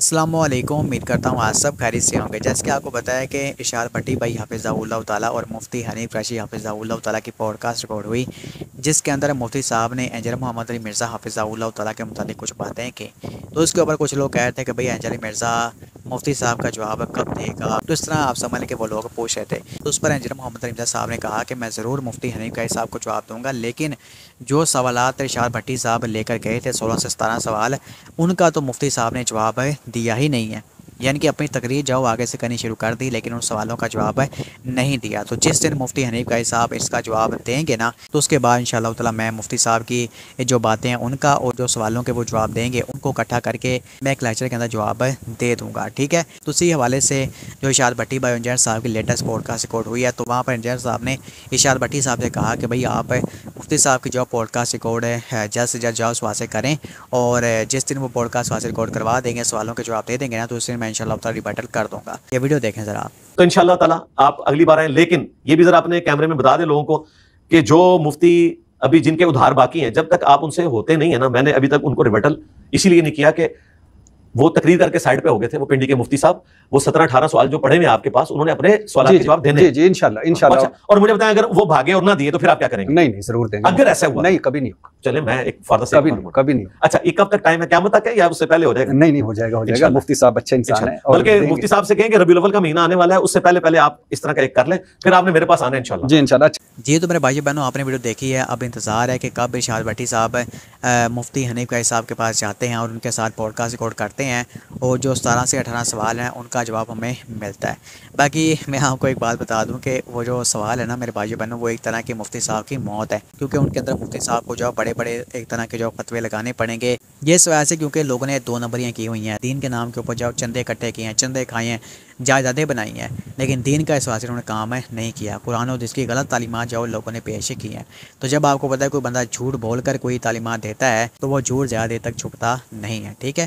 अस्सलामुअलैकुम। उम्मीद करता हूँ आज सब खैरियत से होंगे। जैसे कि आपको बताया कि इरशाद भट्टी भाई हफ़िज़हुल्लाह ताला और मुफ्ती हनीफ रशीद हफ़िज़हुल्लाह ताला की पॉडकास्ट रिकॉर्ड हुई, जिसके अंदर मुफ्ती साहब ने एंजल मोहम्मद अली मिर्ज़ा हफ़िज़हुल्लाह ताला के मुतालिक कुछ बातें की। तो उसके ऊपर कुछ लोग कह रहे थे कि भाई एंजल अली मिर्ज़ा मुफ्ती साहब का जवाब कब देगा, तो इस तरह आप समझ लें कि वो लोग पूछ रहे थे। तो उस पर एंजल मोहम्मद अली मिर्ज़ा साहब ने कहा कि मैं ज़रूर मुफ्ती हनीफ का साहब को जवाब दूँगा, लेकिन जो सवालात इरशाद भट्टी साहब लेकर गए थे 16 से 17 सवाल, उनका तो मुफ्ती साहब ने जवाब दिया ही नहीं है। यानी कि अपनी तकरीर जाओ आगे से करनी शुरू कर दी, लेकिन उन सवालों का जवाब नहीं दिया। तो जिस दिन मुफ्ती हनीफ कायद साहब इसका जवाब देंगे ना, तो उसके बाद इंशाअल्लाह ताला मैं मुफ्ती साहब की जो बातें हैं उनका और जो सवालों के वो जवाब देंगे उनको इकट्ठा करके मैं एक लेक्चर के अंदर जवाब दे दूँगा। ठीक है, तो इसी हवाले से जो इरशाद भट्टी भाई इंजीनियर साहब की लेटेस्ट पॉडकास्ट रिकॉर्ड हुई है, तो वहाँ पर इंजीनियर साहब ने इरशाद भट्टी साहब से कहा कि भाई आप मुफ्ती साहब की जो पॉडकास्ट रिकॉर्ड है जल्द से जल्द जाओ वहाँ से करें, और जिस दिन वो पॉडकास्ट वहाँ से रिकॉर्ड करवा देंगे, सवालों के जवाब दे देंगे ना, तो उस दिन मैं इंशाल्लाह ताला रिबटल कर दूंगा। ये वीडियो देखें ज़रा आप। तो इंशाल्लाह ताला आप अगली बार आए, लेकिन ये भी जरा अपने कैमरे में बता दें लोगों को कि जो मुफ्ती अभी जिनके उधार बाकी हैं, जब तक आप उनसे होते नहीं है ना, मैंने अभी तक उनको रिबटल इसीलिए नहीं किया कि वो तकरीर करके साइड पे हो गए थे, वो पिंडी के मुफ्ती साहब, वो 17-18 सवाल जो पढ़े हुए आपके पास, उन्होंने अपने सवाल के जवाब देने। जी इंशाल्लाह इंशाल्लाह। अच्छा, और मुझे बताएं अगर वो भागे और ना दिए तो फिर आप क्या करेंगे? नहीं नहीं जरूर देंगे। अगर ऐसा हुआ नहीं, कभी नहीं होगा। चले मैं एक फॉर द सेक कभी नहीं। अच्छा, एक कब तक टाइम है, क़यामत तक है या उससे पहले हो जाएगा? नहीं नहीं, हो जाएगा। मुफ्ती साहब अच्छे इंसान है, बल्कि मुफ्ती साहब से कहेंगे रबीउल अव्वल का महीना आने वाला है, उससे पहले पहले आप इस तरह का एक कर लें, फिर आपने मेरे पास आना है इंशाल्लाह। जी इंशाल्लाह। जी, तो मेरे भाई बहनों, आपने वीडियो देखी है। अब इंतज़ार है कि कब इरशाद भट्टी साहब मुफ्ती हनीफ कायद साहब के पास जाते हैं और उनके साथ पॉडकास्ट रिकॉर्ड करते हैं, और जो 17 से 18 सवाल हैं उनका जवाब हमें मिलता है। बाकी मैं आपको एक बात बता दूं कि वो जो सवाल है ना मेरे भाई बहनों, वो एक तरह की मुफ्ती साहब की मौत है, क्योंकि उनके अंदर मुफ्ती साहब को जो बड़े बड़े एक तरह के जो फतवे लगाने पड़ेंगे, ये इस वजह से क्योंकि लोगों ने 2 नंबरियाँ की हुई हैं। दीन के नाम के ऊपर जो चंदे इकट्ठे किए हैं, चंदे खाए हैं, जायदादें बनाई हैं, लेकिन दीन का इस वजह से उन्होंने काम नहीं किया। कुरान और जिसकी गलत तालीमात जो लोगों ने पेश की हैं, तो जब आपको पता है कोई बंदा झूठ बोलकर कोई तालीमात देता है, तो वो झूठ ज़्यादा देर तक छुपता नहीं है। ठीक है।